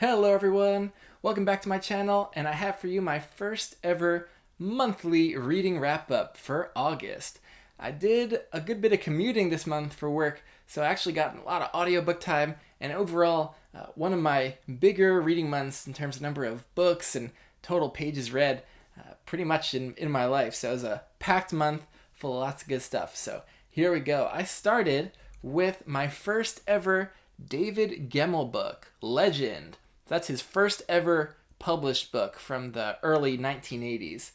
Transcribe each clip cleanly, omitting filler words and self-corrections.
Hello everyone, welcome back to my channel, and I have for you my first ever monthly reading wrap-up for August. I did a good bit of commuting this month for work, so I actually got a lot of audiobook time, and overall, one of my bigger reading months in terms of number of books and total pages read pretty much in my life. So it was a packed month full of lots of good stuff. So here we go. I started with my first ever David Gemmell book, Legend. That's his first ever published book from the early 1980s.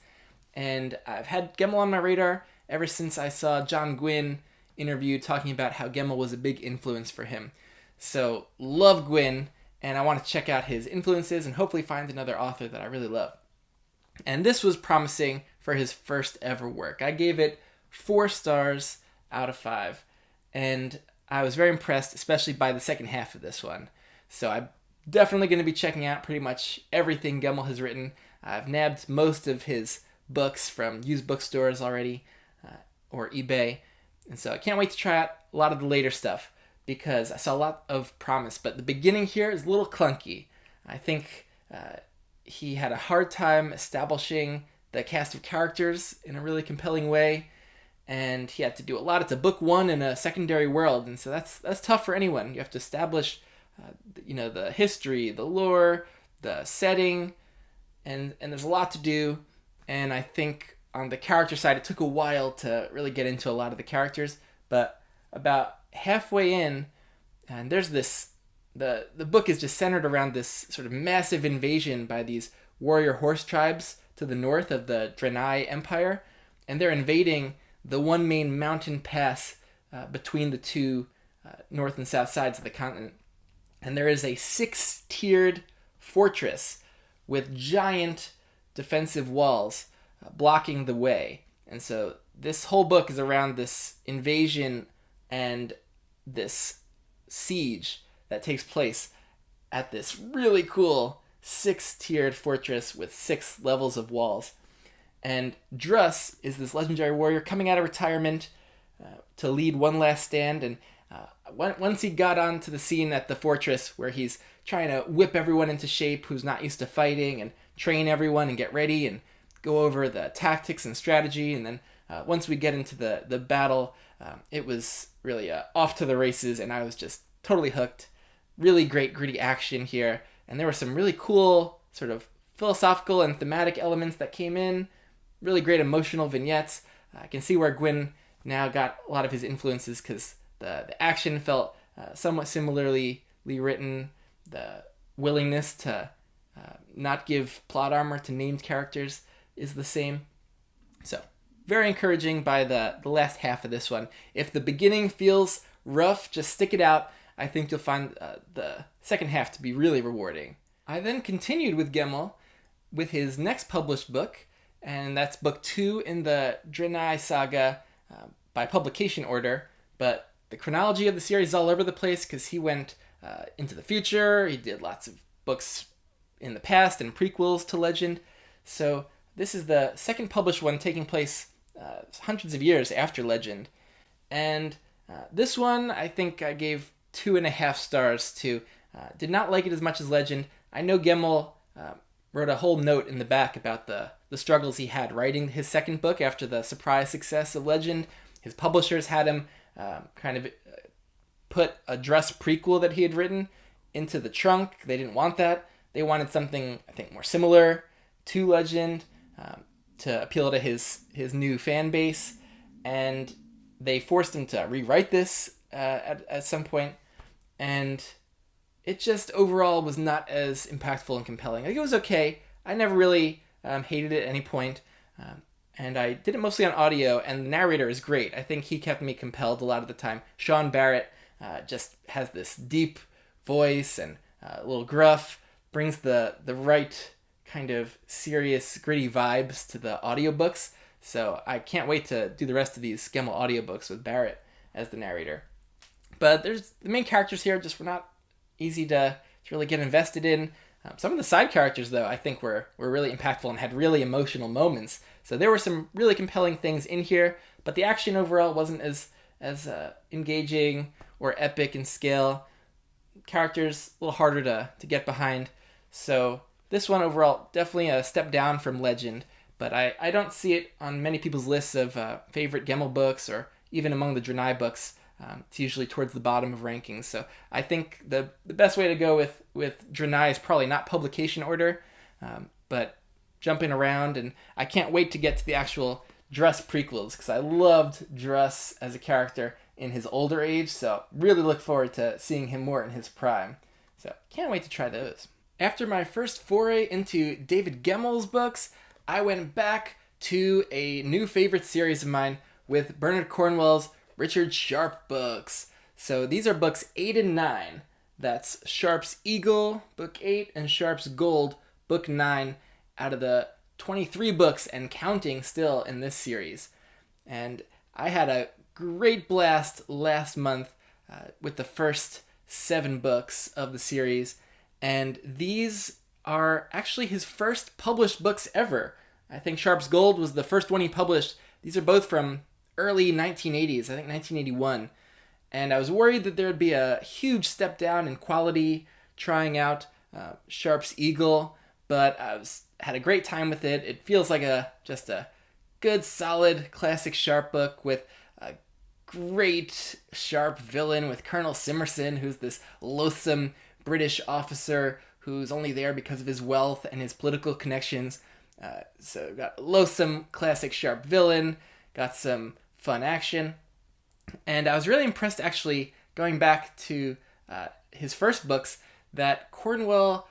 And I've had Gemmell on my radar ever since I saw John Gwynne interviewed talking about how Gemmell was a big influence for him. So love Gwynne, and I want to check out his influences and hopefully find another author that I really love. And this was promising for his first ever work. I gave it 4 stars out of 5. And I was very impressed, especially by the second half of this one. So I'm definitely going to be checking out pretty much everything Gemmell has written. I've nabbed most of his books from used bookstores already, or eBay. And so I can't wait to try out a lot of the later stuff because I saw a lot of promise. But the beginning here is a little clunky. I think he had a hard time establishing the cast of characters in a really compelling way. And he had to do a lot. It's a book one in a secondary world, and so that's tough for anyone. You have to establish, the history, the lore, the setting, and there's a lot to do. And I think on the character side, it took a while to really get into a lot of the characters. But about halfway in, and there's this, the book is just centered around this sort of massive invasion by these warrior horse tribes to the north of the Drenai Empire, and they're invading the one main mountain pass between the two north and south sides of the continent. And there is a 6-tiered fortress with giant defensive walls blocking the way. And so this whole book is around this invasion and this siege that takes place at this really cool 6-tiered fortress with 6 levels of walls. And Druss is this legendary warrior coming out of retirement to lead one last stand. And once he got onto the scene at the fortress where he's trying to whip everyone into shape who's not used to fighting and train everyone and get ready and go over the tactics and strategy. And then once we get into the battle, it was really off to the races, and I was just totally hooked. Really great gritty action here. And there were some really cool sort of philosophical and thematic elements that came in. Really great emotional vignettes. I can see where Gwynne now got a lot of his influences because the action felt somewhat similarly written. The willingness to not give plot armor to named characters is the same. So, very encouraging by the last half of this one. If the beginning feels rough, just stick it out. I think you'll find the second half to be really rewarding. I then continued with Gemmell with his next published book, and that's book 2 in the Drenai saga by publication order. But the chronology of the series is all over the place because he went into the future. He did lots of books in the past and prequels to Legend. So this is the second published one taking place hundreds of years after Legend. And this one I think I gave 2.5 stars to. Did not like it as much as Legend. I know Gemmell wrote a whole note in the back about the struggles he had writing his second book after the surprise success of Legend. His publishers had him put a Druss prequel that he had written into the trunk. They didn't want that. They wanted something, I think, more similar to Legend to appeal to his new fan base. And they forced him to rewrite this at some point. And it just overall was not as impactful and compelling. I think it was okay. I never really hated it at any point. And I did it mostly on audio, and the narrator is great. I think he kept me compelled a lot of the time. Sean Barrett just has this deep voice and a little gruff, brings the right kind of serious, gritty vibes to the audiobooks. So I can't wait to do the rest of these Gemmell audiobooks with Barrett as the narrator. But the main characters here just were not easy to really get invested in. Some of the side characters, though, I think were really impactful and had really emotional moments. So there were some really compelling things in here, but the action overall wasn't as engaging or epic in scale. characters a little harder to get behind. So this one overall, definitely a step down from Legend, but I don't see it on many people's lists of favorite Gemmell books or even among the Drenai books. It's usually towards the bottom of rankings. So I think the best way to go with Drenai is probably not publication order, but jumping around. And I can't wait to get to the actual Druss prequels because I loved Druss as a character in his older age. So really look forward to seeing him more in his prime. So can't wait to try those. After my first foray into David Gemmell's books, I went back to a new favorite series of mine with Bernard Cornwell's Richard Sharpe books. So these are books 8 and 9. That's Sharpe's Eagle, book 8, and Sharpe's Gold, book 9, out of the 23 books and counting still in this series. And I had a great blast last month with the first 7 books of the series. And these are actually his first published books ever. I think Sharpe's Gold was the first one he published. These are both from early 1980s, I think 1981. And I was worried that there would be a huge step down in quality trying out Sharpe's Eagle, but had a great time with it. It feels like just a good, solid, classic Sharpe book with a great Sharpe villain with Colonel Simerson, who's this loathsome British officer who's only there because of his wealth and his political connections. So got a loathsome, classic Sharpe villain, got some fun action. And I was really impressed, actually, going back to his first books, that Cornwell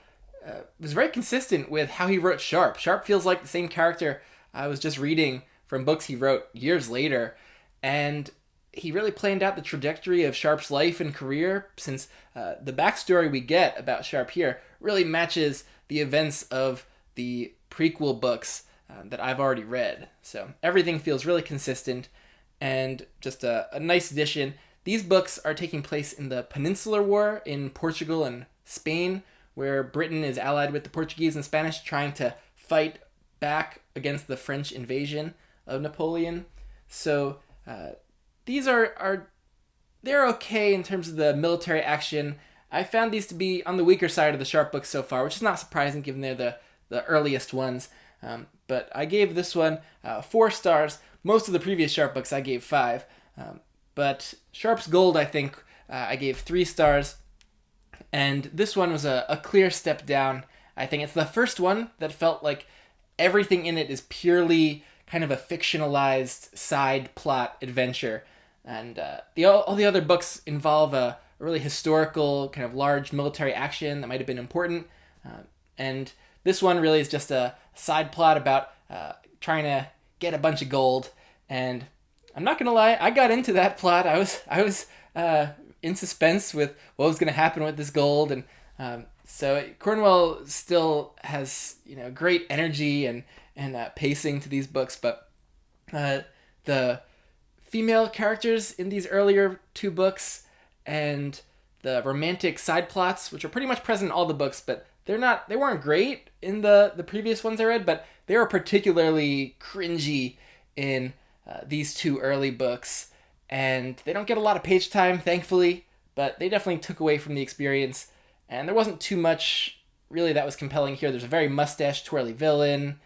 was very consistent with how he wrote Sharpe. Sharpe feels like the same character I was just reading from books he wrote years later. And he really planned out the trajectory of Sharpe's life and career, since the backstory we get about Sharpe here really matches the events of the prequel books that I've already read. So everything feels really consistent and just a nice addition. These books are taking place in the Peninsular War in Portugal and Spain, where Britain is allied with the Portuguese and Spanish, trying to fight back against the French invasion of Napoleon. So these are they're okay in terms of the military action. I found these to be on the weaker side of the Sharpe books so far, which is not surprising given they're the earliest ones. But I gave this one 4 stars. Most of the previous Sharpe books I gave 5. But Sharpe's Gold, I think, I gave 3 stars. And this one was a clear step down. I think it's the first one that felt like everything in it is purely kind of a fictionalized side plot adventure. And all the other books involve a really historical, kind of large military action that might have been important. And this one really is just a side plot about trying to get a bunch of gold. And I'm not gonna lie, I got into that plot. I was in suspense with what was gonna happen with this gold, and so Cornwell still has great energy and pacing to these books, but the female characters in these earlier 2 books and the romantic side plots, which are pretty much present in all the books, but they weren't great in the previous ones I read, but they were particularly cringy in these 2 early books. And they don't get a lot of page time, thankfully, but they definitely took away from the experience. And there wasn't too much really that was compelling here. There's a very mustache-twirly villain.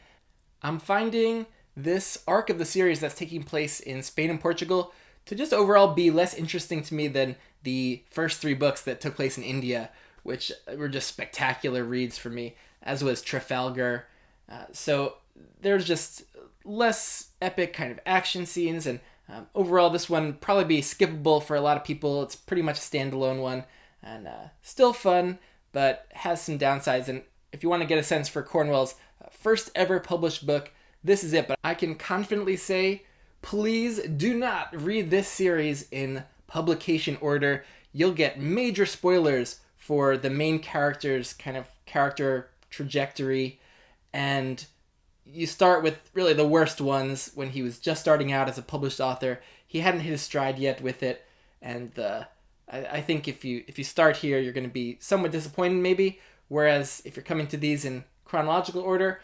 I'm finding this arc of the series that's taking place in Spain and Portugal to just overall be less interesting to me than the first 3 books that took place in India, which were just spectacular reads for me, as was Trafalgar. So there's just less epic kind of action scenes, and overall this one probably be skippable for a lot of people. It's pretty much a standalone one, and still fun, but has some downsides. And if you want to get a sense for Cornwell's first ever published book, this is it. But I can confidently say, please do not read this series in publication order. You'll get major spoilers for the main character's kind of character trajectory, and you start with really the worst ones when he was just starting out as a published author. He hadn't hit his stride yet with it, and I think if you start here, you're going to be somewhat disappointed maybe, whereas if you're coming to these in chronological order,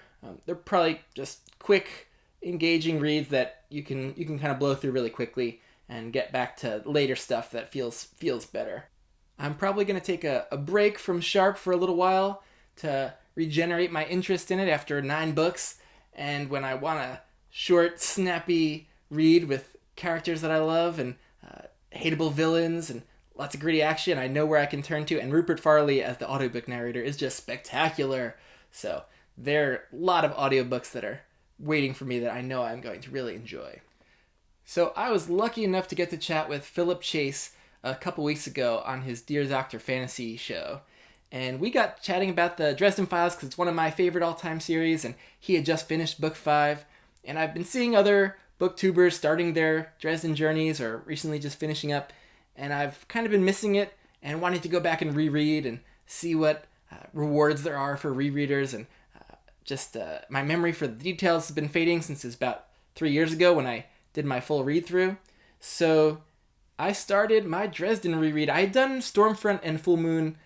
they're probably just quick, engaging reads that you can kind of blow through really quickly and get back to later stuff that feels better. I'm probably going to take a break from Sharpe for a little while to regenerate my interest in it after 9 books. And when I want a short, snappy read with characters that I love and hateable villains and lots of gritty action, I know where I can turn to. And Rupert Farley as the audiobook narrator is just spectacular. So there are a lot of audiobooks that are waiting for me that I know I'm going to really enjoy. So I was lucky enough to get to chat with Philip Chase a couple weeks ago on his Dear Doctor Fantasy show. And we got chatting about the Dresden Files because it's one of my favorite all-time series, and he had just finished book 5. And I've been seeing other booktubers starting their Dresden journeys or recently just finishing up, and I've kind of been missing it and wanting to go back and reread and see what rewards there are for rereaders. And my memory for the details has been fading since it was about 3 years ago when I did my full read-through. So I started my Dresden reread. I had done Stormfront and Full Moon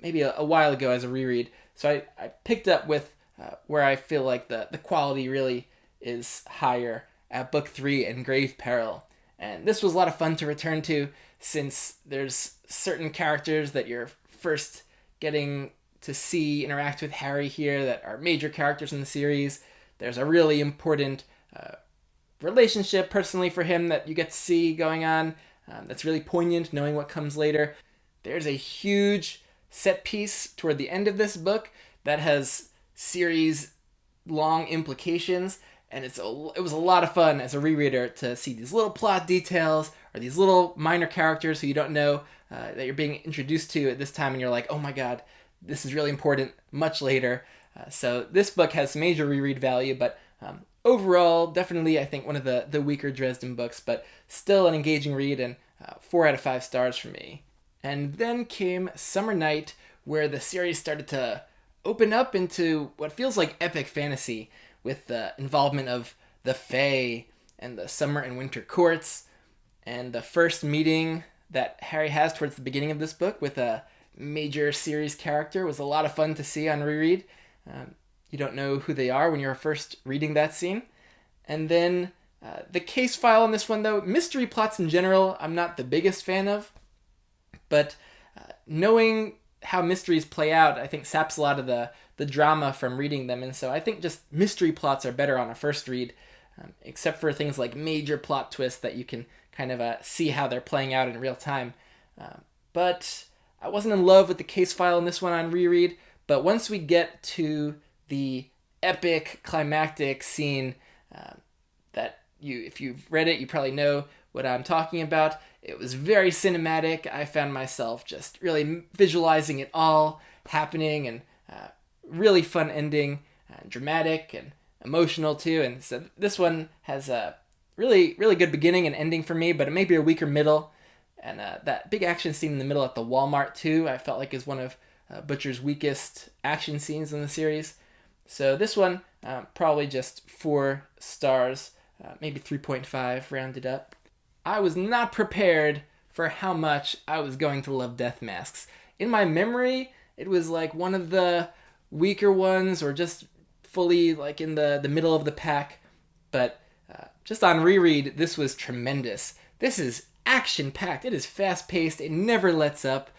maybe a while ago as a reread. So I picked up with where I feel like the quality really is higher at Book 3 and Grave Peril. And this was a lot of fun to return to since there's certain characters that you're first getting to see interact with Harry here that are major characters in the series. There's a really important relationship personally for him that you get to see going on that's really poignant, knowing what comes later. There's a huge set piece toward the end of this book that has series-long implications, and it was a lot of fun as a rereader to see these little plot details or these little minor characters who you don't know that you're being introduced to at this time, and you're like, oh my god, this is really important much later. So this book has major reread value, but overall, definitely I think one of the weaker Dresden books, but still an engaging read, and 4 out of 5 stars for me. And then came Summer Night, where the series started to open up into what feels like epic fantasy, with the involvement of the Fae and the summer and winter courts, and the first meeting that Harry has towards the beginning of this book with a major series character was a lot of fun to see on reread. You don't know who they are when you're first reading that scene. And then the case file on this one, though, mystery plots in general, I'm not the biggest fan of. But knowing how mysteries play out, I think saps a lot of the drama from reading them. And so I think just mystery plots are better on a first read, except for things like major plot twists that you can kind of see how they're playing out in real time. But I wasn't in love with the case file in this one on reread. But once we get to the epic climactic scene that if you've read it, you probably know what I'm talking about. It was very cinematic. I found myself just really visualizing it all happening, and really fun ending, dramatic and emotional too. And so this one has a really, really good beginning and ending for me, but it may be a weaker middle. And that big action scene in the middle at the Walmart too, I felt like is one of Butcher's weakest action scenes in the series. So this one, probably just 4 stars, maybe 3.5 rounded up. I was not prepared for how much I was going to love Death Masks. In my memory, it was like one of the weaker ones, or just fully like in the middle of the pack. But just on reread, this was tremendous. This is action-packed. It is fast-paced. It never lets up.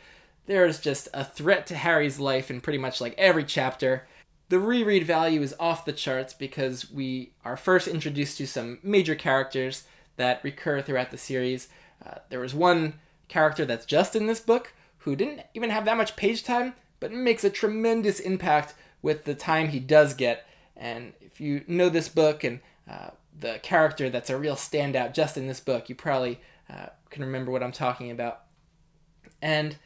There's just a threat to Harry's life in pretty much like every chapter. The reread value is off the charts because we are first introduced to some major characters that recur throughout the series. There was one character that's just in this book who didn't even have that much page time, but makes a tremendous impact with the time he does get. And if you know this book and the character that's a real standout just in this book, you probably can remember what I'm talking about. And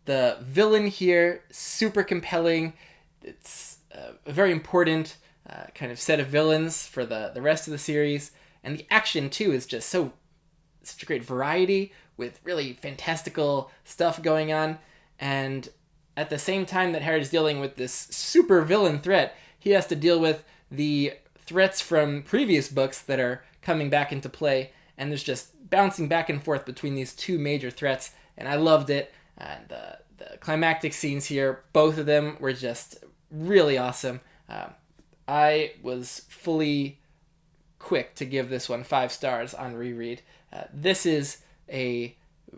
the villain here, super compelling. It's a very important kind of set of villains for the rest of the series. And the action, too, is just such a great variety with really fantastical stuff going on. And at the same time that Harry's dealing with this super villain threat, he has to deal with the threats from previous books that are coming back into play. And there's just bouncing back and forth between these 2 major threats. And I loved it. And the climactic scenes here, both of them were just really awesome. I was fully quick to give this one 5 stars on reread. This is a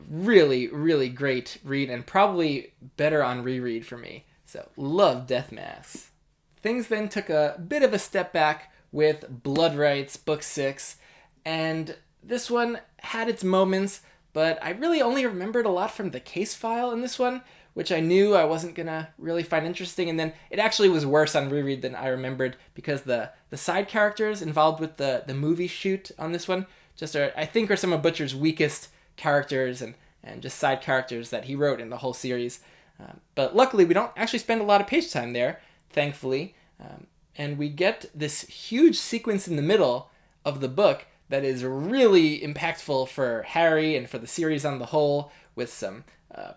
really, really great read, and probably better on reread for me. So, love Death Masks. Things then took a bit of a step back with Blood Rights, Book 6, and this one had its moments, but I really only remembered a lot from the case file in this one, which I knew I wasn't gonna really find interesting, and then it actually was worse on reread than I remembered, because the side characters involved with the movie shoot on this one just I think are some of Butcher's weakest characters and just side characters that he wrote in the whole series. But luckily, we don't actually spend a lot of page time there, thankfully, and we get this huge sequence in the middle of the book that is really impactful for Harry and for the series on the whole, with some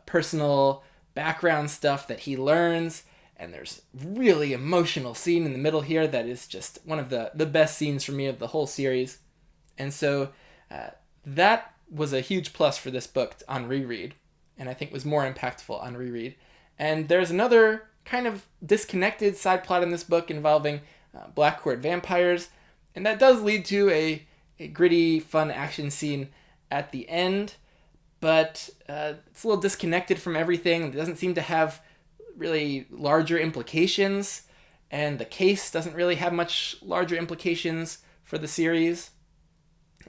personal background stuff that he learns, and there's really emotional scene in the middle here that is just one of the best scenes for me of the whole series. And so that was a huge plus for this book on reread, and I think was more impactful on reread. And there's another kind of disconnected side plot in this book involving Black Court vampires, and that does lead to a gritty, fun action scene at the end, but it's a little disconnected from everything. It doesn't seem to have really larger implications, and the case doesn't really have much larger implications for the series.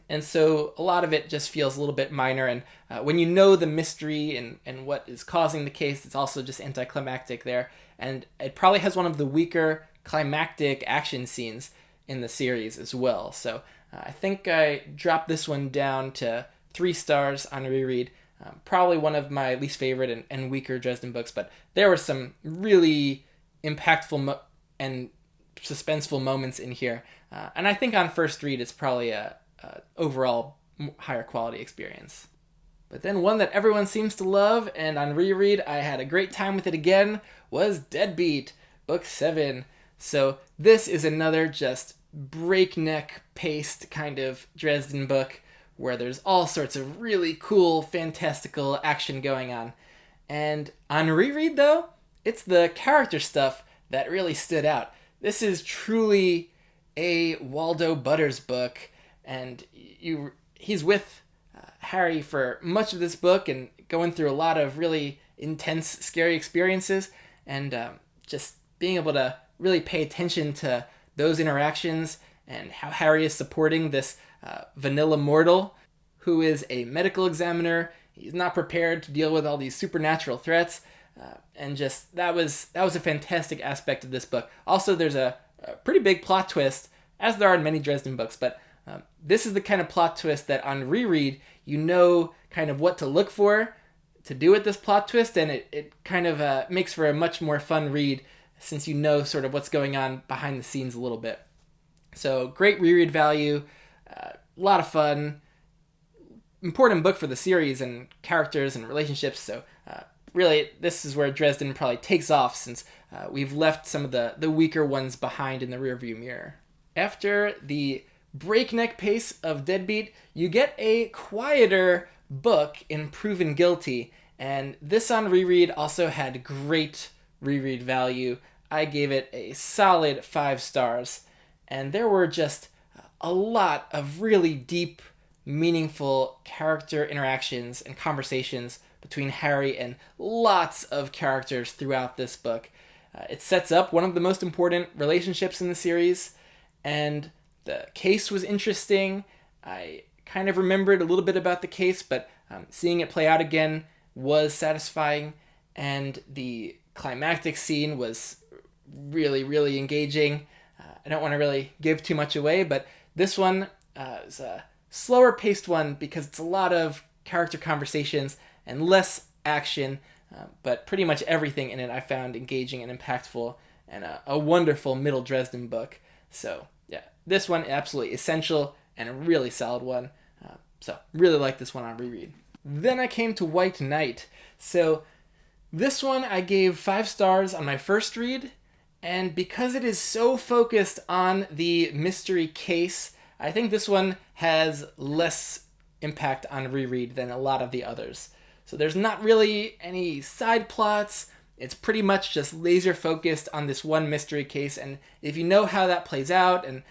And so a lot of it just feels a little bit minor, and when you know the mystery and what is causing the case, it's also just anticlimactic there. And it probably has one of the weaker climactic action scenes in the series as well. So I think I dropped this one down to 3 stars on reread. Probably one of my least favorite and weaker Dresden books, but there were some really impactful and suspenseful moments in here. And I think on first read, it's probably a overall higher quality experience. But then one that everyone seems to love, and on reread I had a great time with it again, was Deadbeat, Book 7. So this is another just breakneck paced kind of Dresden book where there's all sorts of really cool, fantastical action going on. And on reread though, it's the character stuff that really stood out. This is truly a Waldo Butters book, and he's with Harry for much of this book and going through a lot of really intense, scary experiences, and just being able to really pay attention to those interactions and how Harry is supporting this vanilla mortal who is a medical examiner. He's not prepared to deal with all these supernatural threats, and just that was a fantastic aspect of this book. Also, there's a pretty big plot twist, as there are in many Dresden books, but this is the kind of plot twist that on reread you know kind of what to look for to do with this plot twist, and it kind of makes for a much more fun read since you know sort of what's going on behind the scenes a little bit. So great reread value, a lot of fun, important book for the series and characters and relationships. So really this is where Dresden probably takes off, since we've left some of the weaker ones behind in the rearview mirror. After the breakneck pace of Deadbeat, you get a quieter book in Proven Guilty, and this on reread also had great reread value. I gave it a solid 5 stars, and there were just a lot of really deep, meaningful character interactions and conversations between Harry and lots of characters throughout this book. It sets up one of the most important relationships in the series, and the case was interesting. I kind of remembered a little bit about the case, but seeing it play out again was satisfying, and the climactic scene was really, really engaging. I don't want to really give too much away, but this one is a slower paced one because it's a lot of character conversations and less action, but pretty much everything in it I found engaging and impactful, and a wonderful middle Dresden book. So yeah, this one absolutely essential and a really solid one. So really like this one on reread. Then I came to White Knight. So this one I gave 5 stars on my first read, and because it is so focused on the mystery case, I think this one has less impact on reread than a lot of the others. So there's not really any side plots. It's pretty much just laser focused on this one mystery case, and if you know how that plays out and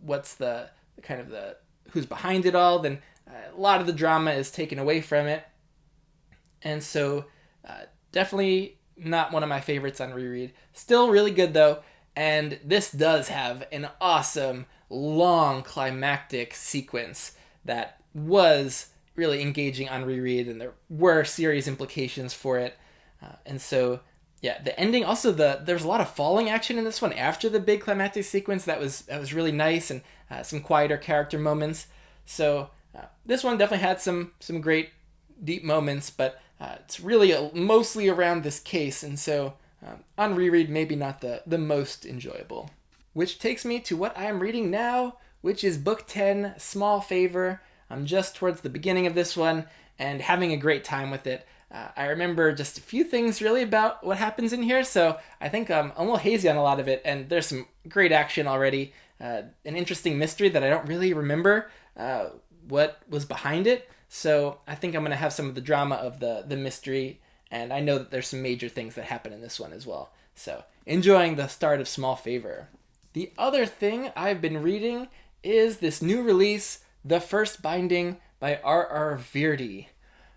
what's the kind of the who's behind it all, then a lot of the drama is taken away from it. And so definitely not one of my favorites on reread. Still really good though, and this does have an awesome long climactic sequence that was really engaging on reread, and there were serious implications for it. And so yeah, the ending also, there's a lot of falling action in this one after the big climactic sequence that was really nice, and some quieter character moments. So this one definitely had some great deep moments, but it's really mostly around this case, and so on reread maybe not the most enjoyable. Which takes me to what I am reading now, which is book 10, Small Favor. I'm just towards the beginning of this one and having a great time with it. I remember just a few things really about what happens in here, so I think I'm a little hazy on a lot of it, and there's some great action already. An interesting mystery that I don't really remember what was behind it, so I think I'm going to have some of the drama of the mystery, and I know that there's some major things that happen in this one as well. So enjoying the start of Small Favor. The other thing I've been reading is this new release, The First Binding by R.R. Virdi.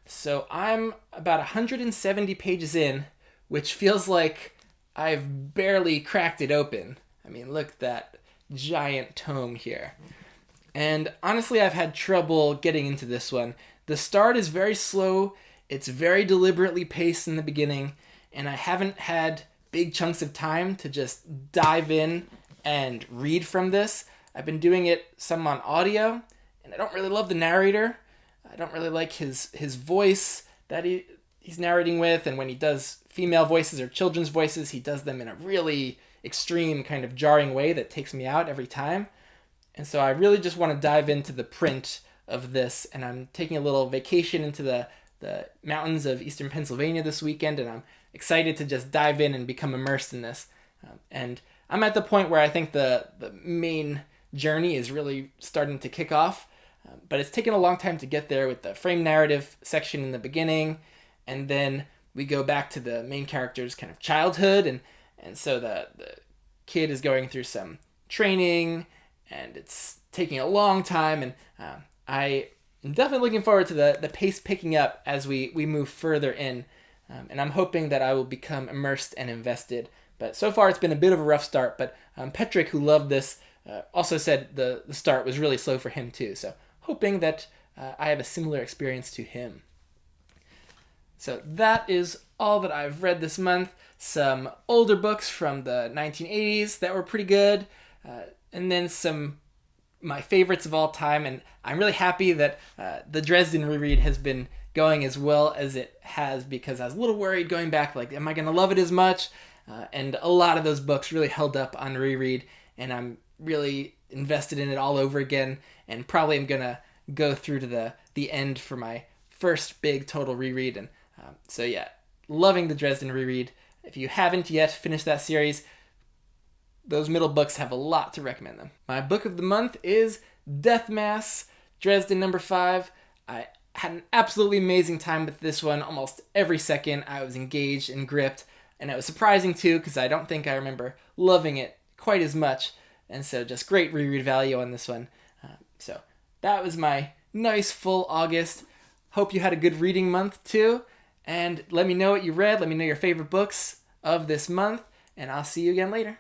So I'm about 170 pages in, which feels like I've barely cracked it open. I mean, look at that giant tome here. And honestly, I've had trouble getting into this one. The start is very slow, it's very deliberately paced in the beginning, and I haven't had big chunks of time to just dive in and read from this. I've been doing it some on audio, and I don't really love the narrator. I don't really like his voice that he's narrating with, and when he does female voices or children's voices, he does them in a really extreme kind of jarring way that takes me out every time. And so I really just want to dive into the print of this, and I'm taking a little vacation into the mountains of eastern Pennsylvania this weekend, and I'm excited to just dive in and become immersed in this. And I'm at the point where I think the main journey is really starting to kick off, but it's taken a long time to get there with the frame narrative section in the beginning, and then we go back to the main character's kind of childhood, and so the kid is going through some training, and it's taking a long time, and I am definitely looking forward to the pace picking up as we move further in, and I'm hoping that I will become immersed and invested. But so far it's been a bit of a rough start, but Patrick, who loved this, also said the start was really slow for him too, so hoping that I have a similar experience to him. So that is all that I've read this month. Some older books from the 1980s that were pretty good, and then some my favorites of all time, and I'm really happy that the Dresden reread has been going as well as it has, because I was a little worried going back, like, am I going to love it as much? And a lot of those books really held up on reread, and I'm really invested in it all over again, and probably am going to go through to the end for my first big total reread. And so yeah, loving the Dresden reread. If you haven't yet finished that series, those middle books have a lot to recommend them. My book of the month is Death Mass, Dresden number 5. I had an absolutely amazing time with this one. Almost every second I was engaged and gripped, and it was surprising too, because I don't think I remember loving it quite as much, and so just great reread value on this one. So that was my nice full August. Hope you had a good reading month too, and let me know what you read. Let me know your favorite books of this month, and I'll see you again later.